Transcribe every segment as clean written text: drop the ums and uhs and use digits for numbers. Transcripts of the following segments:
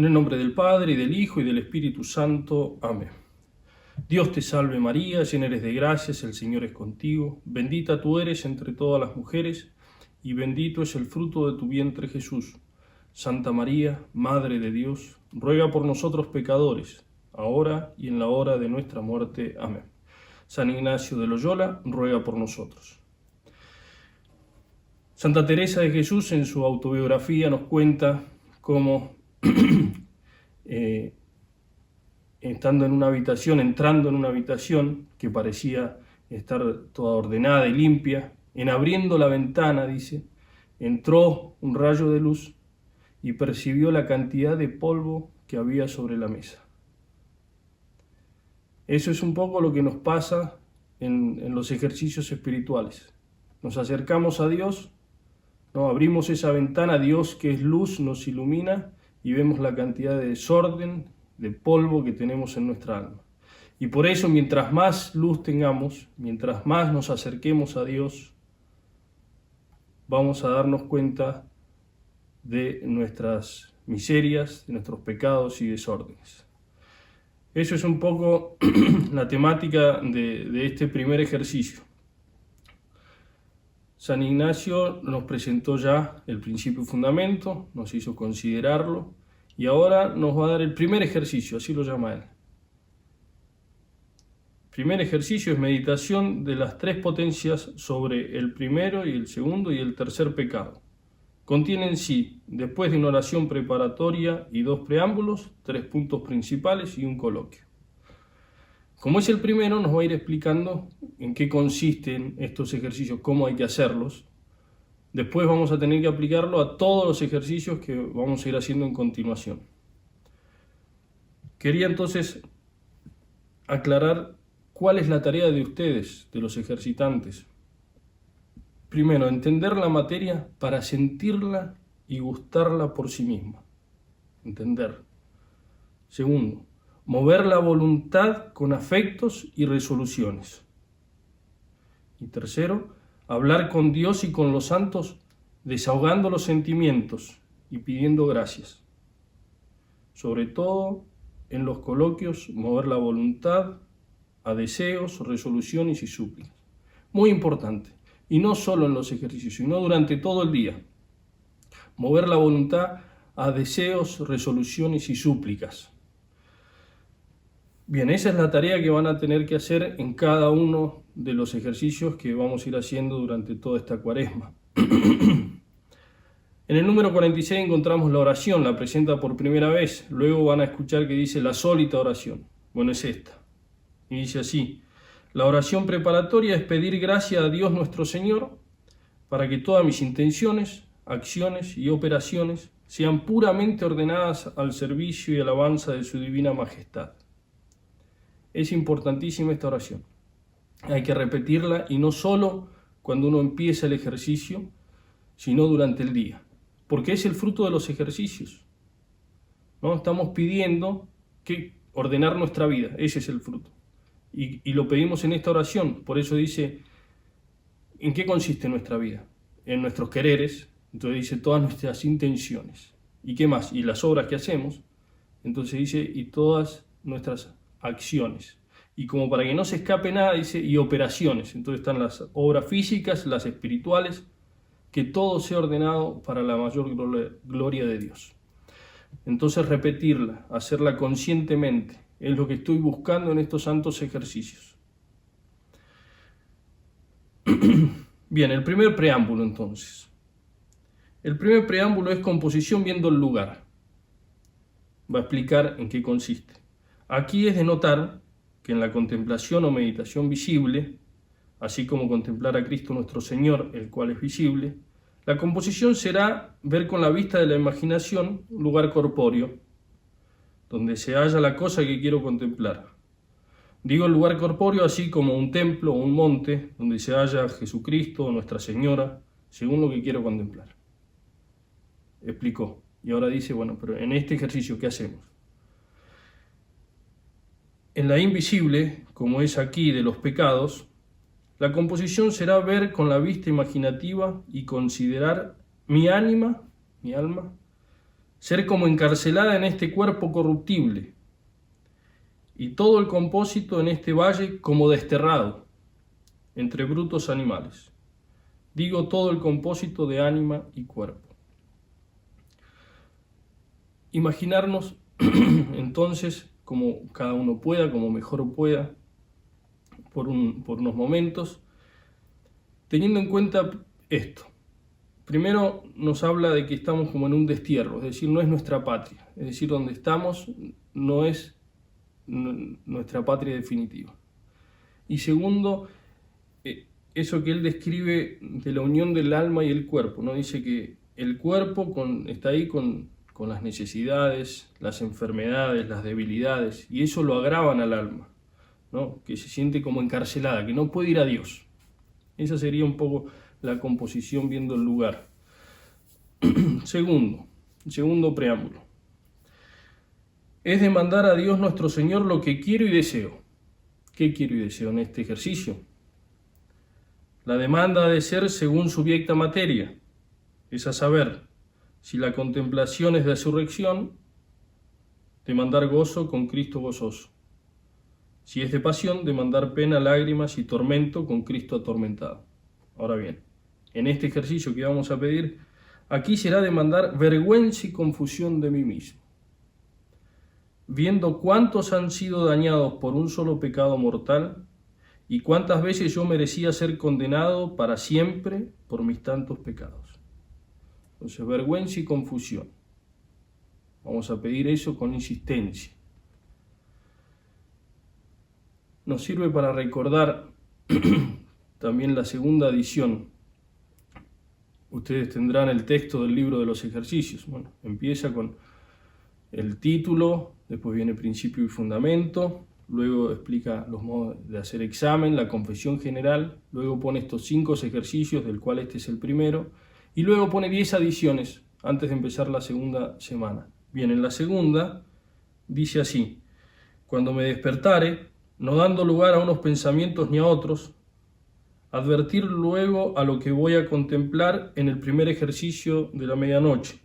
En el nombre del Padre, y del Hijo, y del Espíritu Santo. Amén. Dios te salve María, llena eres de gracias, el Señor es contigo. Bendita tú eres entre todas las mujeres, y bendito es el fruto de tu vientre Jesús. Santa María, Madre de Dios, ruega por nosotros pecadores, ahora y en la hora de nuestra muerte. Amén. San Ignacio de Loyola, ruega por nosotros. Santa Teresa de Jesús en su autobiografía nos cuenta cómo entrando en una habitación que parecía estar toda ordenada y limpia, en abriendo la ventana, dice, entró un rayo de luz y percibió la cantidad de polvo que había sobre la mesa. Eso es un poco lo que nos pasa en los ejercicios espirituales. Nos acercamos a Dios, ¿no? Abrimos esa ventana, Dios que es luz nos ilumina y vemos la cantidad de desorden, de polvo que tenemos en nuestra alma. Y por eso, mientras más luz tengamos, mientras más nos acerquemos a Dios, vamos a darnos cuenta de nuestras miserias, de nuestros pecados y desórdenes. Eso es un poco la temática de este primer ejercicio. San Ignacio nos presentó ya el principio y fundamento, nos hizo considerarlo, y ahora nos va a dar el primer ejercicio, así lo llama él. El primer ejercicio es meditación de las tres potencias sobre el primero y el segundo y el tercer pecado. Contiene en sí, después de una oración preparatoria y dos preámbulos, 3 puntos principales y un coloquio. Como es el primero, nos va a ir explicando en qué consisten estos ejercicios, cómo hay que hacerlos. Después vamos a tener que aplicarlo a todos los ejercicios que vamos a ir haciendo en continuación. Quería entonces aclarar cuál es la tarea de ustedes, de los ejercitantes. Primero, entender la materia para sentirla y gustarla por sí misma. Entender. Segundo, mover la voluntad con afectos y resoluciones. Y tercero, hablar con Dios y con los santos, desahogando los sentimientos y pidiendo gracias. Sobre todo, en los coloquios, mover la voluntad a deseos, resoluciones y súplicas. Muy importante. Y no solo en los ejercicios, sino durante todo el día. Mover la voluntad a deseos, resoluciones y súplicas. Bien, esa es la tarea que van a tener que hacer en cada uno de los ejercicios que vamos a ir haciendo durante toda esta cuaresma. En el número 46 encontramos la oración, la presenta por primera vez. Luego van a escuchar que dice la sólita oración. Bueno, es esta. Y dice así: la oración preparatoria es pedir gracia a Dios nuestro Señor para que todas mis intenciones, acciones y operaciones sean puramente ordenadas al servicio y alabanza de su divina majestad. Es importantísima esta oración. Hay que repetirla y no solo cuando uno empieza el ejercicio, sino durante el día, porque es el fruto de los ejercicios, ¿no? Estamos pidiendo que ordenar nuestra vida, ese es el fruto. Y lo pedimos en esta oración, por eso dice, ¿en qué consiste nuestra vida? En nuestros quereres, entonces dice todas nuestras intenciones. ¿Y qué más? Y las obras que hacemos, entonces dice, y todas nuestras acciones. Y como para que no se escape nada, dice, y operaciones. Entonces están las obras físicas, las espirituales, que todo sea ordenado para la mayor gloria de Dios. Entonces repetirla, hacerla conscientemente, es lo que estoy buscando en estos santos ejercicios. Bien, el primer preámbulo entonces. El primer preámbulo es composición viendo el lugar. Va a explicar en qué consiste. Aquí es de notar que en la contemplación o meditación visible, así como contemplar a Cristo nuestro Señor, el cual es visible, la composición será ver con la vista de la imaginación un lugar corpóreo, donde se halla la cosa que quiero contemplar. Digo el lugar corpóreo así como un templo o un monte, donde se halla Jesucristo o Nuestra Señora, según lo que quiero contemplar. Explicó. Y ahora dice, bueno, pero en este ejercicio, ¿qué hacemos? En la invisible, como es aquí de los pecados, la composición será ver con la vista imaginativa y considerar mi alma, ser como encarcelada en este cuerpo corruptible, y todo el compósito en este valle como desterrado, entre brutos animales. Digo todo el compósito de ánima y cuerpo. Imaginarnos entonces, como cada uno pueda, como mejor pueda, por unos momentos, teniendo en cuenta esto. Primero nos habla de que estamos como en un destierro, es decir, no es nuestra patria, es decir, donde estamos no es nuestra patria definitiva. Y segundo, eso que él describe de la unión del alma y el cuerpo, ¿no? Dice que el cuerpo está ahí con las necesidades, las enfermedades, las debilidades, y eso lo agravan al alma, ¿no? Que se siente como encarcelada, que no puede ir a Dios. Esa sería un poco la composición viendo el lugar. Segundo preámbulo. Es demandar a Dios nuestro Señor lo que quiero y deseo. ¿Qué quiero y deseo en este ejercicio? La demanda ha de ser según subiecta materia, es a saber, si la contemplación es de resurrección, demandar gozo con Cristo gozoso. Si es de pasión, demandar pena, lágrimas y tormento con Cristo atormentado. Ahora bien, en este ejercicio que vamos a pedir, aquí será demandar vergüenza y confusión de mí mismo, viendo cuántos han sido dañados por un solo pecado mortal y cuántas veces yo merecía ser condenado para siempre por mis tantos pecados. Entonces, vergüenza y confusión. Vamos a pedir eso con insistencia. Nos sirve para recordar también la segunda edición. Ustedes tendrán el texto del libro de los ejercicios. Bueno, empieza con el título, después viene principio y fundamento, luego explica los modos de hacer examen, la confesión general, luego pone estos 5 ejercicios, del cual este es el primero, y luego pone 10 adiciones antes de empezar la segunda semana. Bien, en la segunda dice así: cuando me despertare, no dando lugar a unos pensamientos ni a otros, advertir luego a lo que voy a contemplar en el primer ejercicio de la medianoche,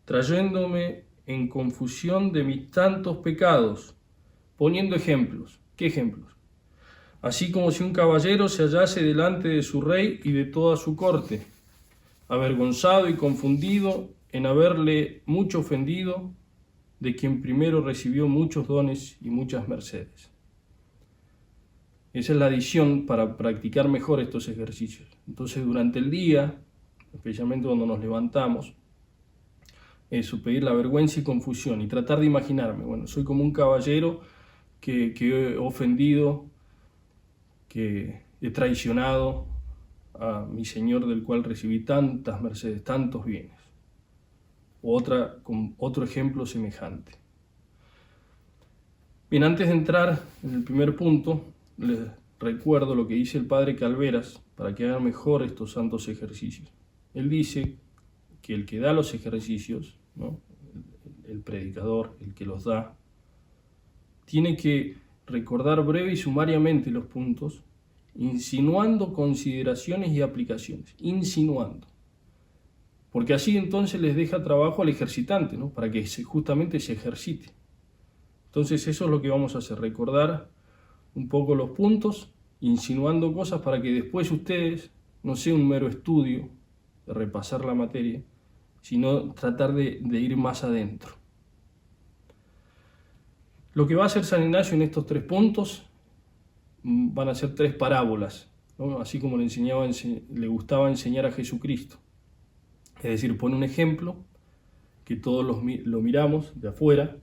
trayéndome en confusión de mis tantos pecados, poniendo ejemplos. ¿Qué ejemplos? Así como si un caballero se hallase delante de su rey y de toda su corte, avergonzado y confundido en haberle mucho ofendido, de quien primero recibió muchos dones y muchas mercedes. Esa es la adición para practicar mejor estos ejercicios. Entonces, durante el día, especialmente cuando nos levantamos, eso, pedir la vergüenza y confusión y tratar de imaginarme, bueno, soy como un caballero que he ofendido, que he traicionado a mi Señor, del cual recibí tantas mercedes, tantos bienes. Con otro ejemplo semejante. Bien, antes de entrar en el primer punto, les recuerdo lo que dice el padre Calveras para que hagan mejor estos santos ejercicios. Él dice que el que da los ejercicios, ¿no?, el predicador, el que los da, tiene que recordar breve y sumariamente los puntos, insinuando consideraciones y aplicaciones, insinuando. Porque así entonces les deja trabajo al ejercitante, ¿no?, para que justamente se ejercite. Entonces eso es lo que vamos a hacer, recordar un poco los puntos, insinuando cosas para que después ustedes no sea un mero estudio de repasar la materia, sino tratar de ir más adentro. Lo que va a hacer San Ignacio en estos 3 puntos van a ser 3 parábolas, ¿no?, así como le gustaba enseñar a Jesucristo. Es decir, pone un ejemplo que todos lo miramos de afuera,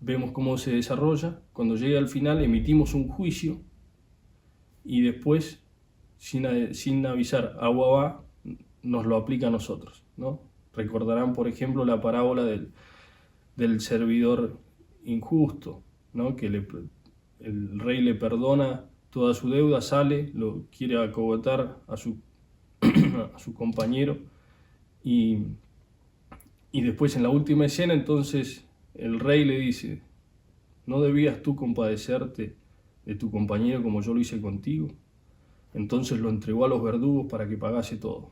vemos cómo se desarrolla, cuando llega al final emitimos un juicio y después, sin avisar, agua va, nos lo aplica a nosotros, ¿no? Recordarán, por ejemplo, la parábola del servidor injusto, ¿no?, que el rey le perdona toda su deuda, sale, lo quiere acogotar a su compañero y después en la última escena entonces el rey le dice: ¿no debías tú compadecerte de tu compañero como yo lo hice contigo? Entonces lo entregó a los verdugos para que pagase todo.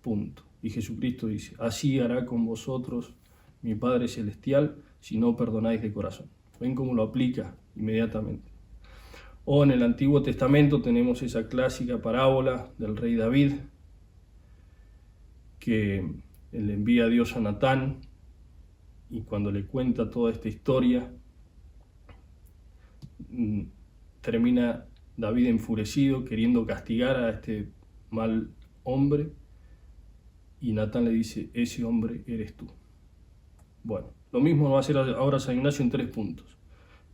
punto. Y Jesucristo dice, así hará con vosotros mi Padre Celestial si no perdonáis de corazón. ¿Ven cómo lo aplica inmediatamente? O en el Antiguo Testamento tenemos esa clásica parábola del rey David, que le envía a Dios a Natán, y cuando le cuenta toda esta historia, termina David enfurecido, queriendo castigar a este mal hombre, y Natán le dice, ese hombre eres tú. Bueno, lo mismo va a hacer ahora San Ignacio en 3 puntos.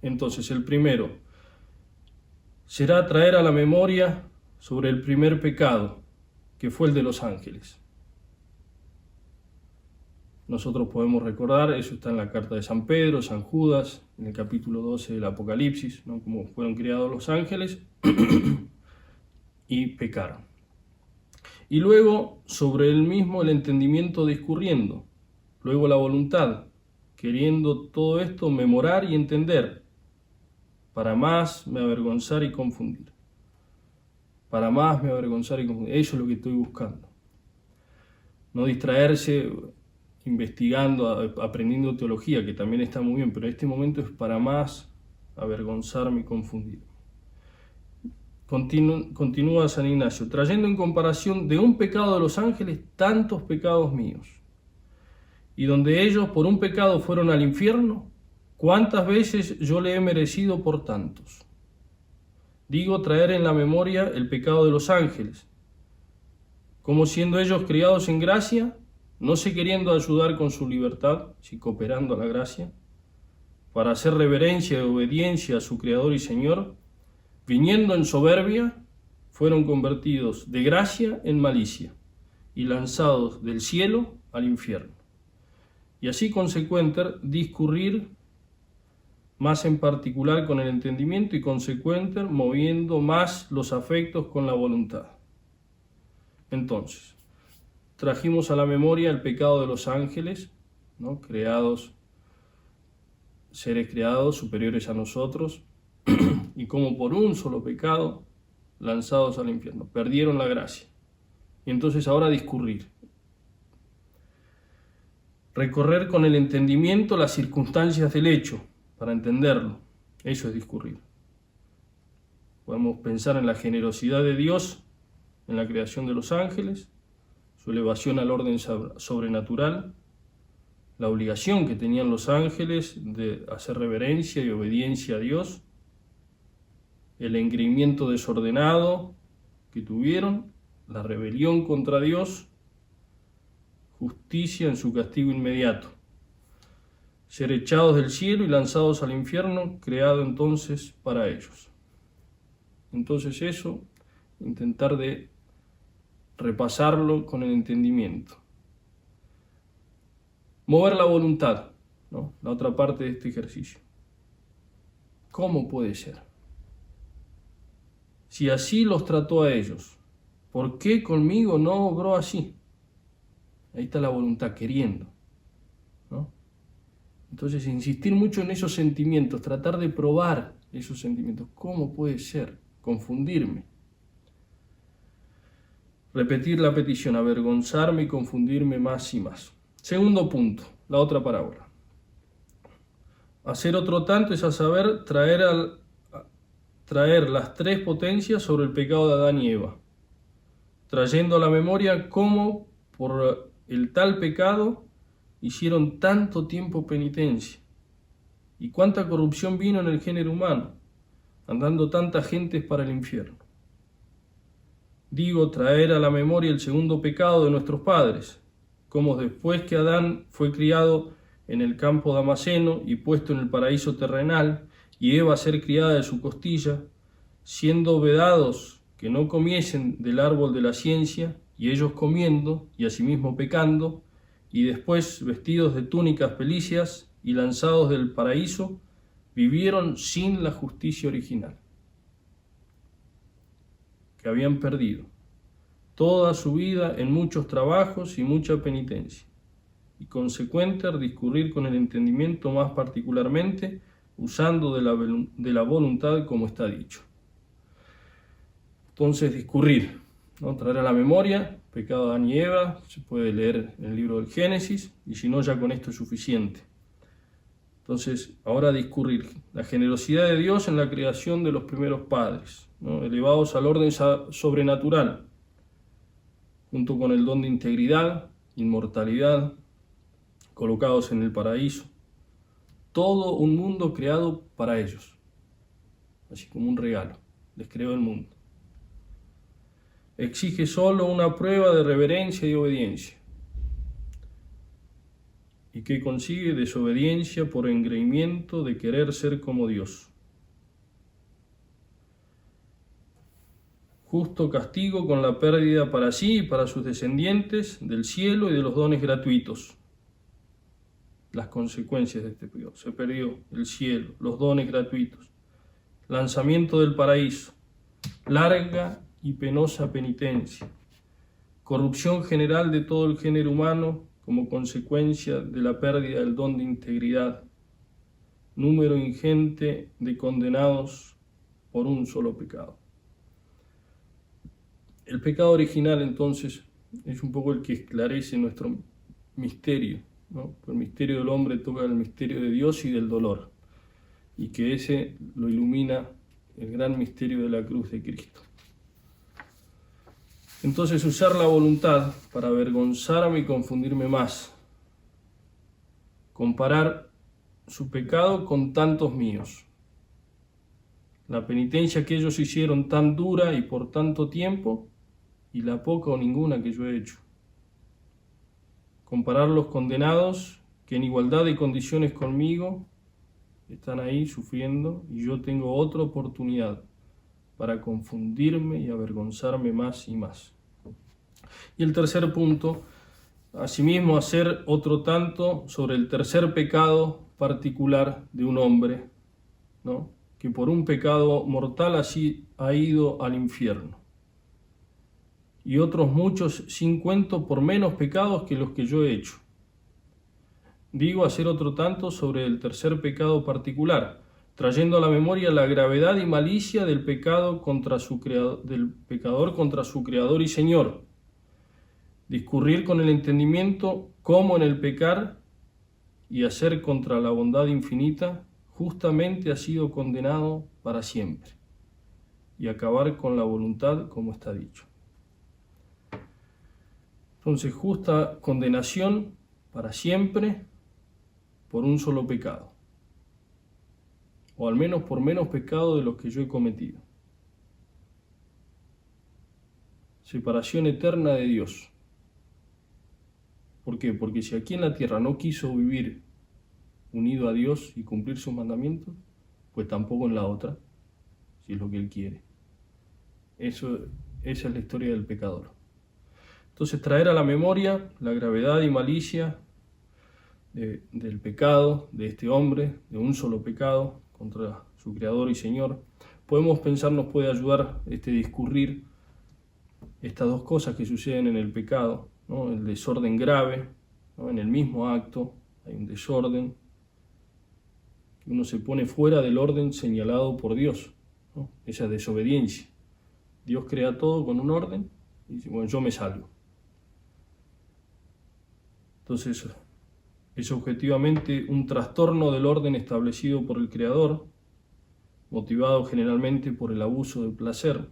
Entonces, el primero será traer a la memoria sobre el primer pecado, que fue el de los ángeles. Nosotros podemos recordar, eso está en la carta de San Pedro, San Judas, en el capítulo 12 del Apocalipsis, ¿no? Cómo fueron creados los ángeles y pecaron. Y luego, sobre el mismo, el entendimiento discurriendo. Luego la voluntad, queriendo todo esto memorar y entender, para más me avergonzar y confundir. Para más me avergonzar y confundir. Eso es lo que estoy buscando. No distraerse investigando, aprendiendo teología, que también está muy bien, pero en este momento es para más avergonzarme y confundirme. Continúa San Ignacio, trayendo en comparación de un pecado de los ángeles tantos pecados míos, y donde ellos por un pecado fueron al infierno, ¿cuántas veces yo le he merecido por tantos? Digo, traer en la memoria el pecado de los ángeles, como siendo ellos criados en gracia, no se queriendo ayudar con su libertad, si cooperando a la gracia, para hacer reverencia y obediencia a su Creador y Señor, viniendo en soberbia, fueron convertidos de gracia en malicia y lanzados del cielo al infierno. Y así consecuente discurrir más en particular con el entendimiento y consecuente moviendo más los afectos con la voluntad. Entonces, trajimos a la memoria el pecado de los ángeles, ¿no? Seres creados superiores a nosotros, y como por un solo pecado, lanzados al infierno, perdieron la gracia. Y entonces ahora discurrir. Recorrer con el entendimiento las circunstancias del hecho, para entenderlo. Eso es discurrir. Podemos pensar en la generosidad de Dios, en la creación de los ángeles, su elevación al orden sobrenatural, la obligación que tenían los ángeles de hacer reverencia y obediencia a Dios, el engreimiento desordenado que tuvieron, la rebelión contra Dios, justicia en su castigo inmediato, ser echados del cielo y lanzados al infierno, creado entonces para ellos. Entonces eso, intentar de repasarlo con el entendimiento. Mover la voluntad, ¿no? La otra parte de este ejercicio. ¿Cómo puede ser? Si así los trató a ellos, ¿por qué conmigo no obró así? Ahí está la voluntad, queriendo, ¿no? Entonces, insistir mucho en esos sentimientos, tratar de probar esos sentimientos. ¿Cómo puede ser? Confundirme. Repetir la petición, avergonzarme y confundirme más y más. Segundo punto, la otra parábola. Hacer otro tanto es a saber traer las 3 potencias sobre el pecado de Adán y Eva, trayendo a la memoria cómo por el tal pecado hicieron tanto tiempo penitencia y cuánta corrupción vino en el género humano, andando tanta gente para el infierno. Digo, traer a la memoria el segundo pecado de nuestros padres, como después que Adán fue criado en el campo damasceno y puesto en el paraíso terrenal, y Eva ser criada de su costilla, siendo vedados que no comiesen del árbol de la ciencia, y ellos comiendo, y asimismo pecando, y después vestidos de túnicas pelicias y lanzados del paraíso, vivieron sin la justicia original, que habían perdido toda su vida en muchos trabajos y mucha penitencia, y consecuente discurrir con el entendimiento más particularmente, usando de la voluntad como está dicho. Entonces discurrir, ¿no? Traer a la memoria, pecado de Adán y Eva, se puede leer en el libro del Génesis, y si no, ya con esto es suficiente. Entonces, ahora discurrir la generosidad de Dios en la creación de los primeros padres, ¿no? Elevados al orden sobrenatural, junto con el don de integridad, inmortalidad, colocados en el paraíso. Todo un mundo creado para ellos, así como un regalo, les creó el mundo. Exige solo una prueba de reverencia y obediencia. ¿Y qué consigue? Desobediencia por engreimiento de querer ser como Dios. Justo castigo con la pérdida para sí y para sus descendientes del cielo y de los dones gratuitos. Las consecuencias de este pecado. Se perdió el cielo, los dones gratuitos, lanzamiento del paraíso, larga y penosa penitencia, corrupción general de todo el género humano como consecuencia de la pérdida del don de integridad, número ingente de condenados por un solo pecado. El pecado original, entonces, es un poco el que esclarece nuestro misterio, ¿no? El misterio del hombre toca el misterio de Dios y del dolor, y que ese lo ilumina el gran misterio de la cruz de Cristo. Entonces, usar la voluntad para avergonzarme y confundirme más, comparar su pecado con tantos míos, la penitencia que ellos hicieron tan dura y por tanto tiempo, y la poca o ninguna que yo he hecho. Comparar los condenados que en igualdad de condiciones conmigo están ahí sufriendo y yo tengo otra oportunidad para confundirme y avergonzarme más y más. Y el tercer punto, asimismo hacer otro tanto sobre el tercer pecado particular de un hombre, ¿no? Que por un pecado mortal así ha ido al infierno. Y otros muchos sin cuento por menos pecados que los que yo he hecho. Digo, hacer otro tanto sobre el tercer pecado particular, trayendo a la memoria la gravedad y malicia del pecado del pecador contra su Creador y Señor. Discurrir con el entendimiento cómo en el pecar y hacer contra la bondad infinita, justamente ha sido condenado para siempre, y acabar con la voluntad como está dicho. Entonces, justa condenación para siempre por un solo pecado, o al menos por menos pecado de los que yo he cometido. Separación eterna de Dios. ¿Por qué? Porque si aquí en la tierra no quiso vivir unido a Dios y cumplir sus mandamientos, pues tampoco en la otra, si es lo que Él quiere. Esa es la historia del pecador. Entonces, traer a la memoria la gravedad y malicia del pecado de este hombre, de un solo pecado contra su Creador y Señor. Podemos pensar, nos puede ayudar discurrir estas dos cosas que suceden en el pecado, ¿no? El desorden grave, ¿no? En el mismo acto hay un desorden, que uno se pone fuera del orden señalado por Dios, ¿no? Esa desobediencia. Dios crea todo con un orden y dice, bueno, yo me salgo. Entonces, es objetivamente un trastorno del orden establecido por el Creador, motivado generalmente por el abuso del placer,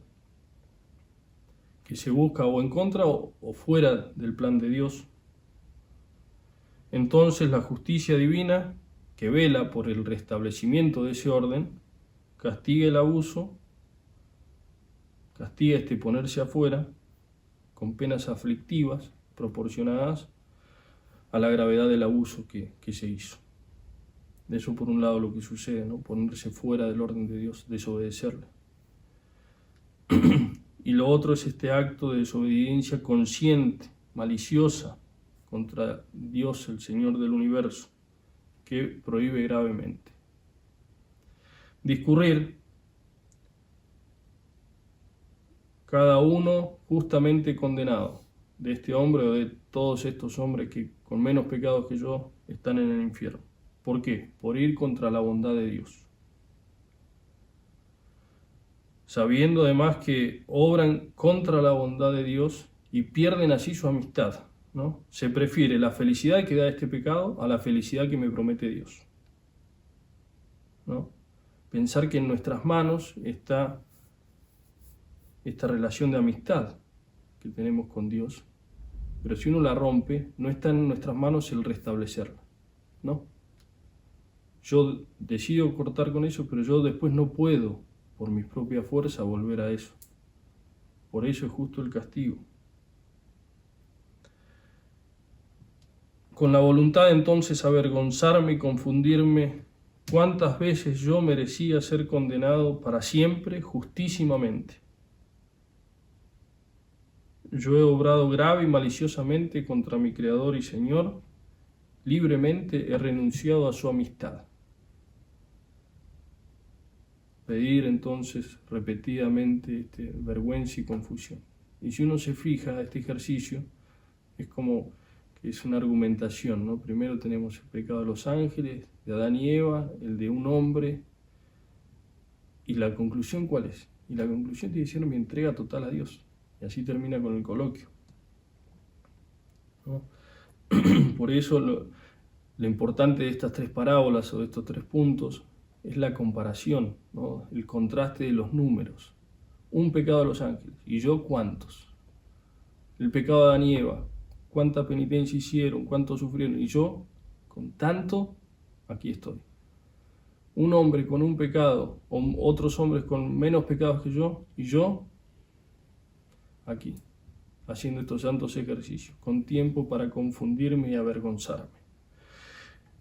que se busca o en contra o fuera del plan de Dios. Entonces la justicia divina, que vela por el restablecimiento de ese orden, castiga el abuso, castiga ponerse afuera, con penas aflictivas proporcionadas a la gravedad del abuso que se hizo. Eso por un lado lo que sucede, ¿no? Ponerse fuera del orden de Dios, desobedecerle. Y lo otro es este acto de desobediencia consciente, maliciosa, contra Dios, el Señor del universo, que prohíbe gravemente. Discurrir, cada uno justamente condenado, de este hombre o de todos estos hombres que con menos pecados que yo están en el infierno. ¿Por qué? Por ir contra la bondad de Dios. sabiendo además que obran contra la bondad de Dios y pierden así su amistad, ¿no? Se prefiere la felicidad que da este pecado a la felicidad que me promete Dios, ¿no? Pensar que en nuestras manos está esta relación de amistad que tenemos con Dios, pero si uno la rompe, no está en nuestras manos el restablecerla, ¿no? Yo decido cortar con eso, pero yo después no puedo, por mis propias fuerzas, volver a eso. Por eso es justo el castigo. Con la voluntad entonces avergonzarme y confundirme, ¿cuántas veces yo merecía ser condenado para siempre justísimamente? Yo he obrado grave y maliciosamente contra mi Creador y Señor, libremente he renunciado a su amistad. Pedir entonces repetidamente vergüenza y confusión. Y si uno se fija, este ejercicio es como que es una argumentación, ¿no? Primero tenemos el pecado de los ángeles, de Adán y Eva, el de un hombre, y la conclusión ¿cuál es? Y la conclusión tiene que ser mi entrega total a Dios. Y así termina con el coloquio, ¿no? Por eso lo importante de estas tres parábolas o de estos tres puntos es la comparación, ¿no? El contraste de los números. Un pecado de los ángeles, ¿y yo cuántos? El pecado de Adán y Eva, ¿cuánta penitencia hicieron? ¿Cuánto sufrieron? Y yo, con tanto, aquí estoy. Un hombre con un pecado, o otros hombres con menos pecados que yo, y yo, aquí, haciendo estos santos ejercicios, con tiempo para confundirme y avergonzarme.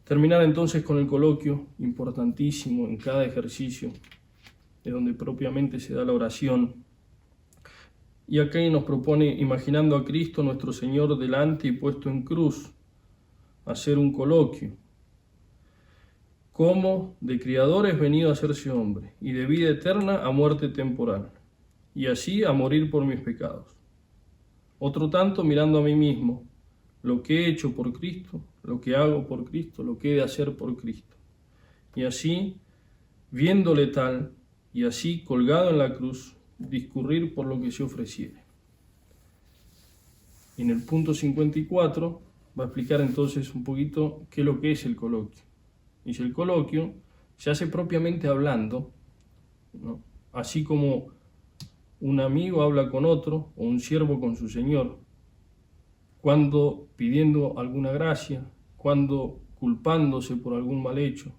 Terminar entonces con el coloquio, importantísimo en cada ejercicio, de donde propiamente se da la oración. Y acá nos propone, imaginando a Cristo nuestro Señor delante y puesto en cruz, hacer un coloquio. Como de criador es venido a hacerse hombre, y de vida eterna a muerte temporal, y así a morir por mis pecados. Otro tanto mirando a mí mismo, lo que he hecho por Cristo, lo que hago por Cristo, lo que he de hacer por Cristo. Y así, viéndole tal, y así colgado en la cruz, discurrir por lo que se ofreciere. Y en el punto 54 va a explicar entonces un poquito qué es lo que es el coloquio. Y si el coloquio se hace propiamente hablando, ¿no? Así como un amigo habla con otro, o un siervo con su señor, cuando pidiendo alguna gracia, cuando culpándose por algún mal hecho,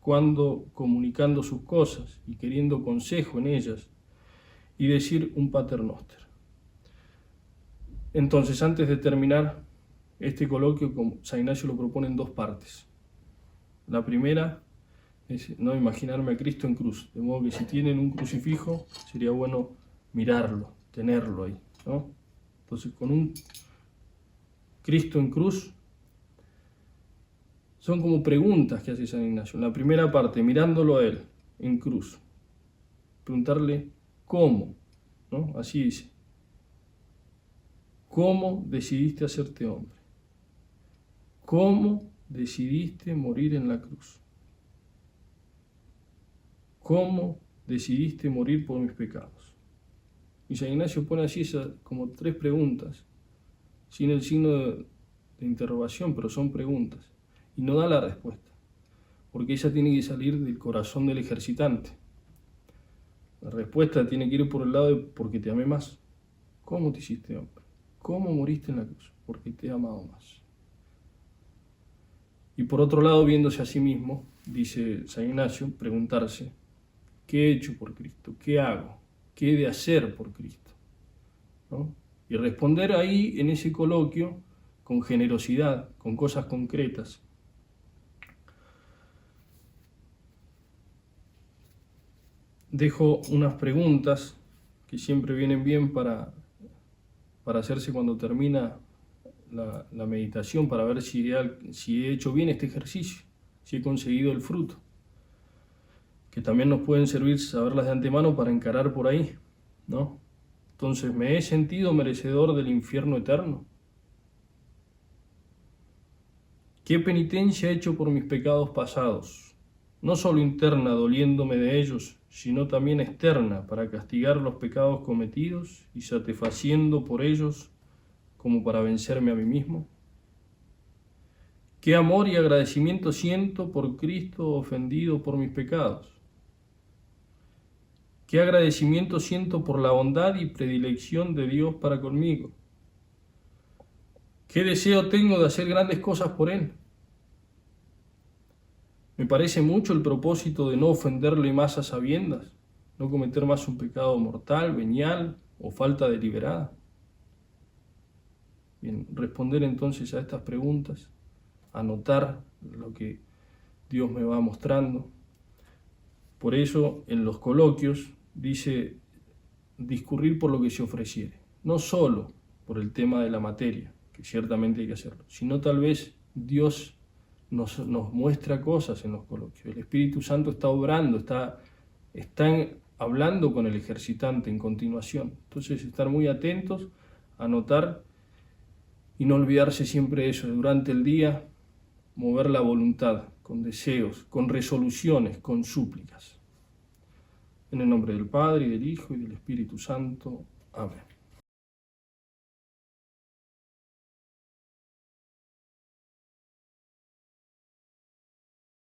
cuando comunicando sus cosas y queriendo consejo en ellas, y decir un Pater Noster. Entonces, antes de terminar este coloquio, como San Ignacio lo propone en dos partes. La primera es no imaginarme a Cristo en cruz, de modo que si tienen un crucifijo, sería bueno mirarlo, tenerlo ahí, ¿no? Entonces, con un Cristo en cruz, son como preguntas que hace San Ignacio. En la primera parte, mirándolo a Él en cruz, preguntarle cómo, ¿no? Así dice. ¿Cómo decidiste hacerte hombre? ¿Cómo decidiste morir en la cruz? ¿Cómo decidiste morir por mis pecados? Y San Ignacio pone así como tres preguntas, sin el signo de interrogación, pero son preguntas. Y no da la respuesta, porque ella tiene que salir del corazón del ejercitante. La respuesta tiene que ir por el lado de porque te amé más. ¿Cómo te hiciste hombre? ¿Cómo moriste en la cruz? Porque te he amado más. Y por otro lado, viéndose a sí mismo, dice San Ignacio, preguntarse, ¿qué he hecho por Cristo? ¿Qué hago? ¿Qué he de hacer por Cristo? ¿No? Y responder ahí, en ese coloquio, con generosidad, con cosas concretas. Dejo unas preguntas que siempre vienen bien para hacerse cuando termina la meditación, para ver si he hecho bien este ejercicio, si he conseguido el fruto, que también nos pueden servir saberlas de antemano para encarar por ahí, ¿no? Entonces, ¿me he sentido merecedor del infierno eterno? ¿Qué penitencia he hecho por mis pecados pasados? no solo interna doliéndome de ellos, sino también externa para castigar los pecados cometidos y satisfaciendo por ellos como para vencerme a mí mismo. Qué amor y agradecimiento siento por Cristo ofendido por mis pecados. Qué agradecimiento siento por la bondad y predilección de Dios para conmigo. Qué deseo tengo de hacer grandes cosas por Él. Me parece mucho el propósito de no ofenderle más a sabiendas, no cometer más un pecado mortal, venial o falta deliberada. Bien, responder entonces a estas preguntas, anotar lo que Dios me va mostrando. Por eso en los coloquios dice discurrir por lo que se ofreciere, no solo por el tema de la materia, que ciertamente hay que hacerlo, sino tal vez Dios nos muestra cosas en los coloquios. El Espíritu Santo está obrando, está hablando con el ejercitante en continuación. Entonces estar muy atentos, anotar y no olvidarse siempre de eso, durante el día mover la voluntad con deseos, con resoluciones, con súplicas. En el nombre del Padre, y del Hijo, y del Espíritu Santo. Amén.